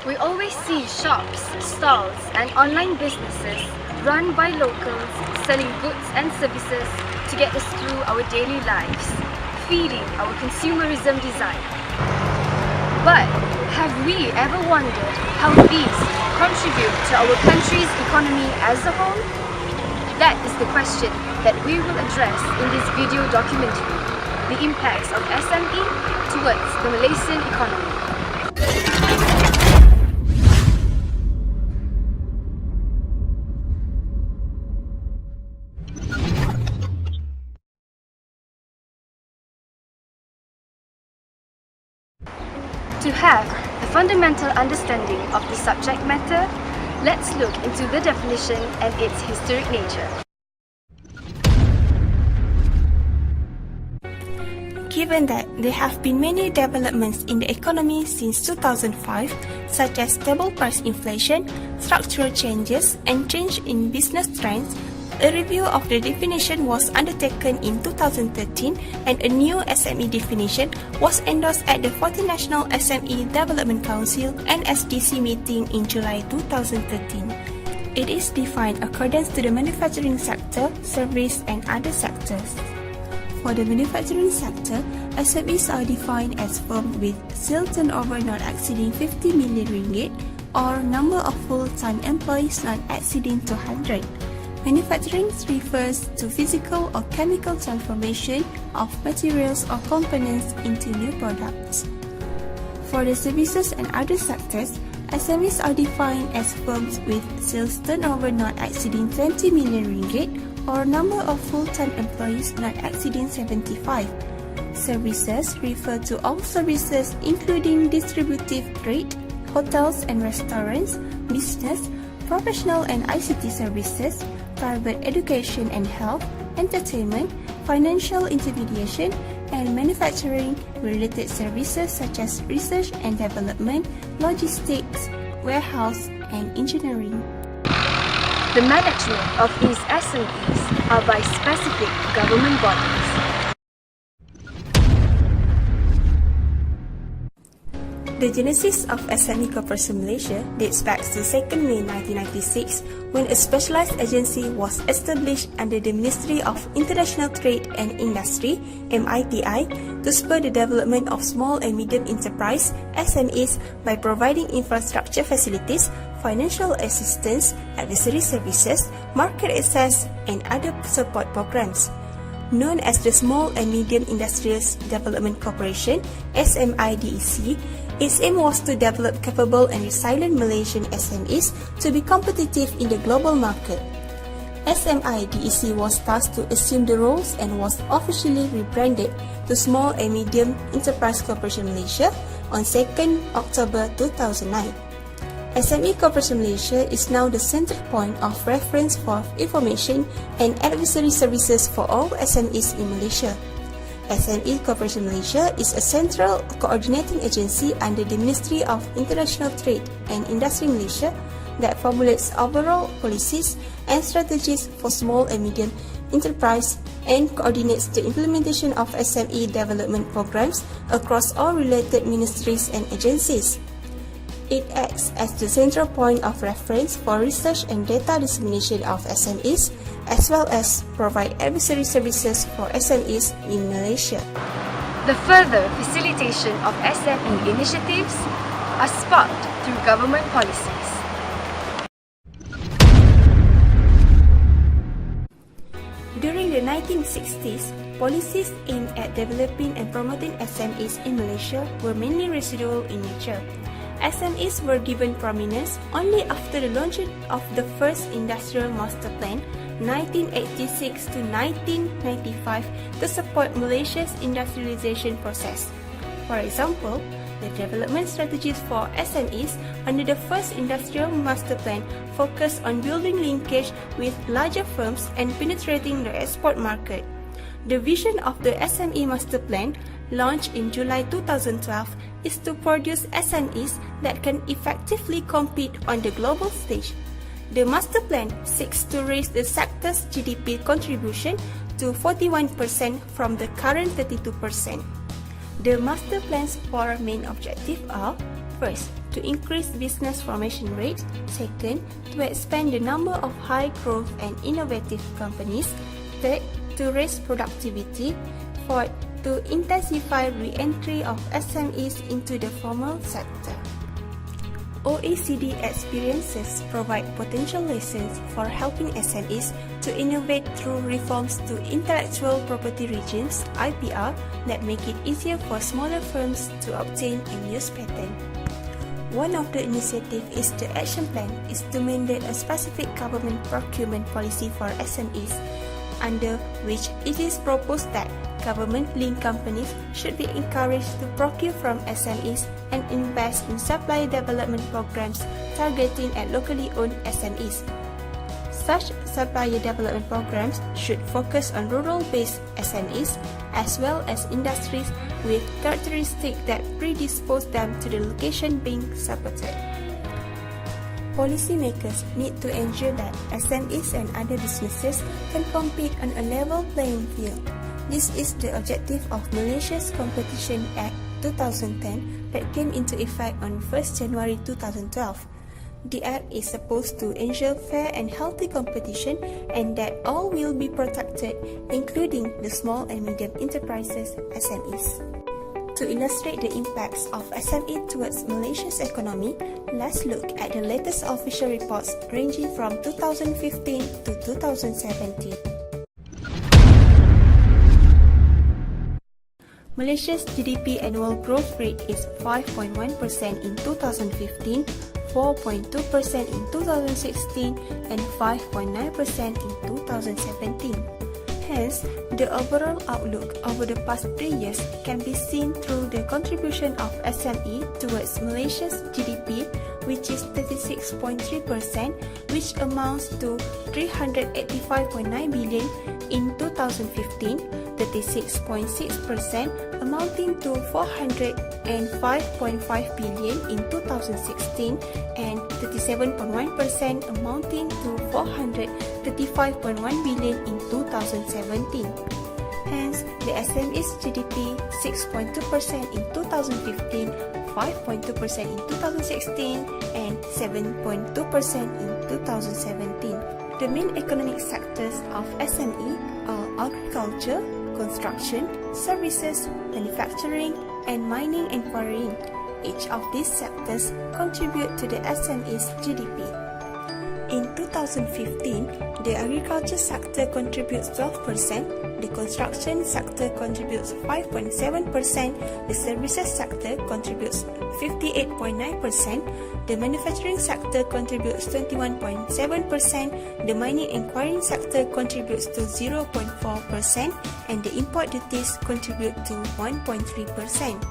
We always see shops, stalls, and online businesses run by locals selling goods and services to get us through our daily lives, feeding our consumerism desire. But have we ever wondered how these contribute to our country's economy as a whole? That is the question that we will address in this video documentary, the impacts of SME towards the Malaysian economy. To have a fundamental understanding of the subject matter, let's look into the definition and its historic nature. Given that there have been many developments in the economy since 2005, such as stable price inflation, structural changes, and change in business trends, a review of the definition was undertaken in 2013 and a new SME definition was endorsed at the 14th National SME Development Council NSDC meeting in July 2013. It is defined according to the manufacturing sector, service, and other sectors. For the manufacturing sector, SMEs are defined as firms with sales turnover not exceeding 50 million ringgit or number of full-time employees not exceeding 200. Manufacturing refers to physical or chemical transformation of materials or components into new products. For the services and other sectors, SMEs are defined as firms with sales turnover not exceeding 20 million ringgit or number of full-time employees not exceeding 75. Services refer to all services including distributive trade, hotels and restaurants, business, professional and ICT services, private education and health, entertainment, financial intermediation, and manufacturing-related services such as research and development, logistics, warehouse, and engineering. The management of these SMEs are by specific government bodies. The genesis of SME Corporation Malaysia dates back to 2nd May 1996 when a specialized agency was established under the Ministry of International Trade and Industry (MITI) to spur the development of small and medium enterprise (SMEs) by providing infrastructure facilities, financial assistance, advisory services, market access, and other support programs. Known as the Small and Medium Industries Development Corporation (SMIDEC), its aim was to develop capable and resilient Malaysian SMEs to be competitive in the global market. SMIDEC was tasked to assume the roles and was officially rebranded to Small and Medium Enterprise Corporation Malaysia on 2nd October 2009. SME Corporation Malaysia is now the center point of reference for information and advisory services for all SMEs in Malaysia. SME Corporation Malaysia is a central coordinating agency under the Ministry of International Trade and Industry Malaysia that formulates overall policies and strategies for small and medium enterprise and coordinates the implementation of SME development programs across all related ministries and agencies. It acts as the central point of reference for research and data dissemination of SMEs, as well as provide advisory services for SMEs in Malaysia. The further facilitation of SME initiatives are sparked through government policies. During the 1960s, policies aimed at developing and promoting SMEs in Malaysia were mainly residual in nature. SMEs were given prominence only after the launching of the first Industrial Masterplan 1986 to 1995 to support Malaysia's industrialization process. For example, the development strategies for SMEs under the first Industrial Masterplan focused on building linkage with larger firms and penetrating the export market. The vision of the SME Master Plan, launched in July 2012, is to produce SMEs that can effectively compete on the global stage. The Master Plan seeks to raise the sector's GDP contribution to 41% from the current 32%. The Master Plan's four main objectives are: first, to increase business formation rate. Second, to expand the number of high growth and innovative companies. Third, to raise productivity. Fourth, to intensify re-entry of SMEs into the formal sector. OECD experiences provide potential lessons for helping SMEs to innovate through reforms to intellectual property regimes (IPR) that make it easier for smaller firms to obtain and use patents. One of the initiatives is the action plan is to mandate a specific government procurement policy for SMEs, under which it is proposed that government-linked companies should be encouraged to procure from SMEs and invest in supply development programs targeting at locally owned SMEs. Such supplier development programs should focus on rural-based SMEs as well as industries with characteristics that predispose them to the location being supported. Policymakers need to ensure that SMEs and other businesses can compete on a level playing field. This is the objective of Malaysia's Competition Act 2010 that came into effect on 1st January 2012. The Act is supposed to ensure fair and healthy competition and that all will be protected, including the small and medium enterprises (SMEs). To illustrate the impacts of SME towards Malaysia's economy, let's look at the latest official reports ranging from 2015 to 2017. Malaysia's GDP annual growth rate is 5.1% in 2015, 4.2% in 2016, and 5.9% in 2017. Hence, the overall outlook over the past 3 years can be seen through the contribution of SME towards Malaysia's GDP, which is 36.3%, which amounts to 385.9 billion in 2015, 36.6% amounting to 405.5 billion in 2016, and 37.1% amounting to 435.1 billion in 2017. Hence, the SME's GDP 6.2% in 2015, 5.2% in 2016, and 7.2% in 2017. The main economic sectors of SME are agriculture, construction, services, manufacturing, and mining and quarrying. Each of these sectors contribute to the SME's GDP. In 2015, the agriculture sector contributes 12%, the construction sector contributes 5.7%, the services sector contributes 58.9%, the manufacturing sector contributes 21.7%, the mining and quarrying sector contributes to 0.4%, and the import duties contribute to 1.3%.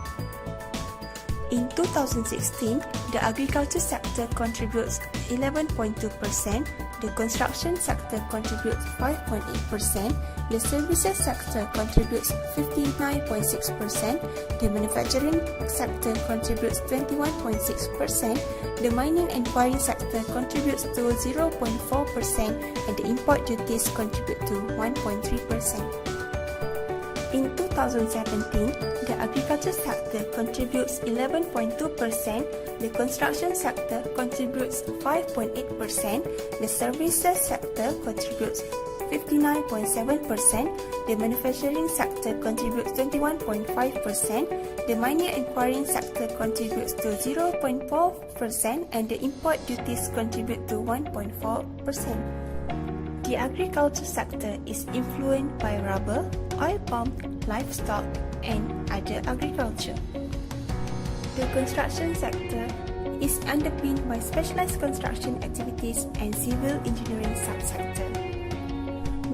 In 2016, the agriculture sector contributes 11.2%, the construction sector contributes 5.8%, the services sector contributes 59.6%, the manufacturing sector contributes 21.6%, the mining and quarrying sector contributes to 0.4%, and the import duties contribute to 1.3%. In 2017, the agriculture sector contributes 11.2%, the construction sector contributes 5.8%, the services sector contributes 59.7%, the manufacturing sector contributes 21.5%, the mining and quarrying sector contributes to 0.4%, and the import duties contribute to 1.4%. The agriculture sector is influenced by rubber, oil palm, livestock, and other agriculture. The construction sector is underpinned by specialized construction activities and civil engineering subsector.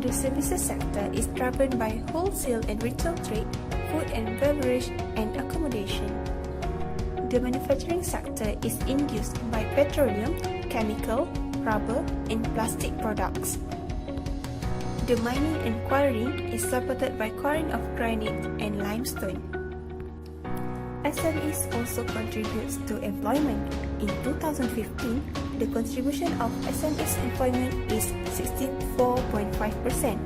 The services sector is driven by wholesale and retail trade, food and beverage, and accommodation. The manufacturing sector is induced by petroleum, chemical, rubber, and plastic products. The mining and quarrying is supported by quarrying of granite and limestone. SMEs also contributes to employment. In 2015, the contribution of SMEs employment is 64.5%.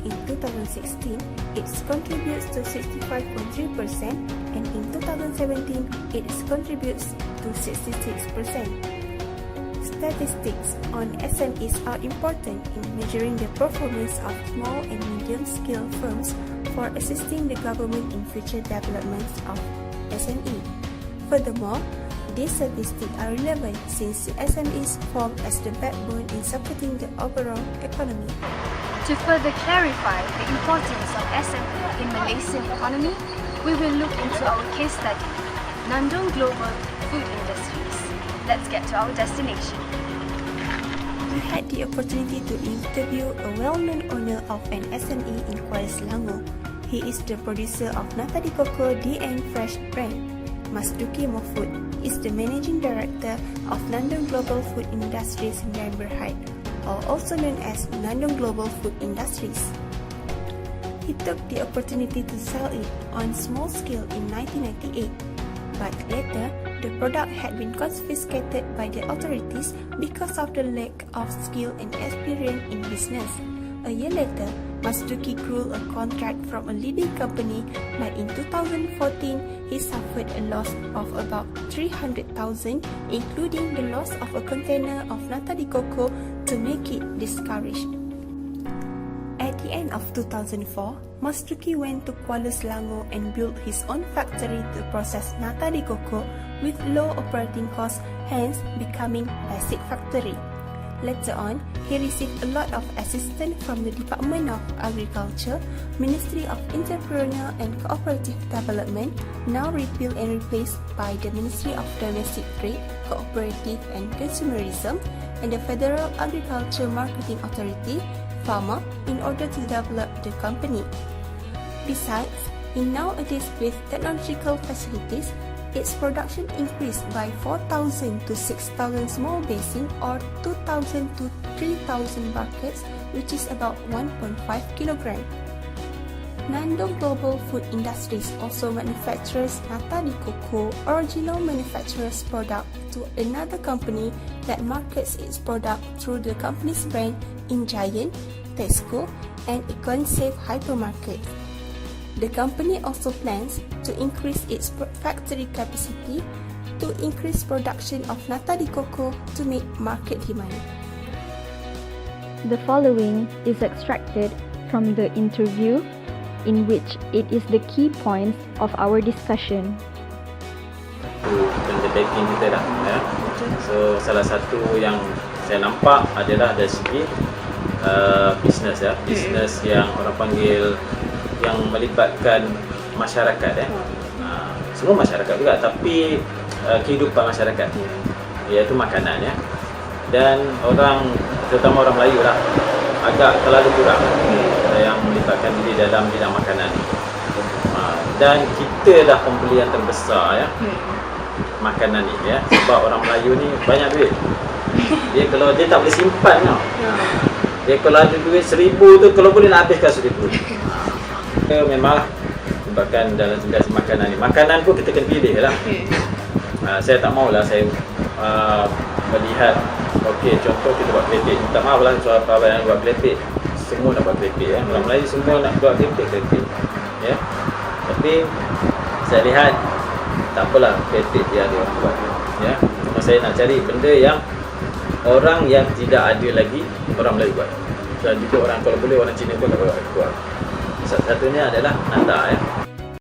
in 2016, it contributes to 65.3%, and in 2017, it contributes to 66%. Statistics on SMEs are important in measuring the performance of small and medium-scale firms for assisting the government in future developments of SME. Furthermore, these statistics are relevant since the SMEs form as the backbone in supporting the overall economy. To further clarify the importance of SME in Malaysian economy, we will look into our case study, Nandong Global Food Industries. Let's get to our destination. We had the opportunity to interview a well-known owner of an SME in Kuala Selangor. He is the producer of Nata de Coco DN Fresh brand. Masduki Mahfud is the managing director of Nandong Global Food Industries in Berhad, or also known as Nandong Global Food Industries. He took the opportunity to sell it on small scale in 1998, but later the product had been confiscated by the authorities because of the lack of skill and experience in business. A year later, Masduki grew a contract from a leading company, but in 2014, he suffered a loss of about 300,000, including the loss of a container of Nata de Coco to make it discouraged. At the end of 2004, Masduki went to Kuala Selangor and built his own factory to process Nata de Coco with low operating costs, hence becoming basic factory. Later on, he received a lot of assistance from the Department of Agriculture, Ministry of Entrepreneurial and Cooperative Development, now repealed and replaced by the Ministry of Domestic Trade, Cooperative and Consumerism, and the Federal Agriculture Marketing Authority, FAMA, in order to develop the company. Besides, in nowadays with technological facilities, its production increased by 4,000 to 6,000 small basin or 2,000 to 3,000 buckets, which is about 1.5 kilogram. Nandong Global Food Industries also manufactures Nata de Coco original manufacturer's product to another company that markets its product through the company's brand in Giant, Tesco, and EconSafe hypermarket. The company also plans to increase its factory capacity to increase production of Nata de Coco to meet market demand. The following is extracted from the interview in which it is the key points of our discussion. Benda baking kita dah ya. So salah satu yang saya nampak adalah dari segi bisnes ya, bisnes yang orang panggil yang melibatkan masyarakat ya. Semua masyarakat juga, tapi kehidupan masyarakat, iaitu makanan ya. Dan orang, terutama orang Melayu lah, agak terlalu kurang yang melibatkan diri dalam bidang makanan. Dan kita dah pembeli yang terbesar ya, makanan ni ya. Sebab orang Melayu ni banyak duit. Dia kalau dia tak boleh simpan tau. Dia kalau ada duit 1,000 tu, kalau boleh nak habiskan 1,000. Memanglah bahkan dalam industri makanan ni, makanan pun kita kena pilih lah. Saya tak maulah saya melihat, okey contoh kita buat keripik, minta maaf lah soal apa yang buat keripik, semua nak buat keripik ya. Orang Melayu semua nak buat keripik ya. Tapi saya lihat tak apalah, keripik dia ada orang buat ya. Cuma saya nak cari benda yang orang yang tidak ada lagi orang Melayu buat, dan juga orang, kalau boleh orang Cina pun tak buat. Satu-satunya adalah Nata ya.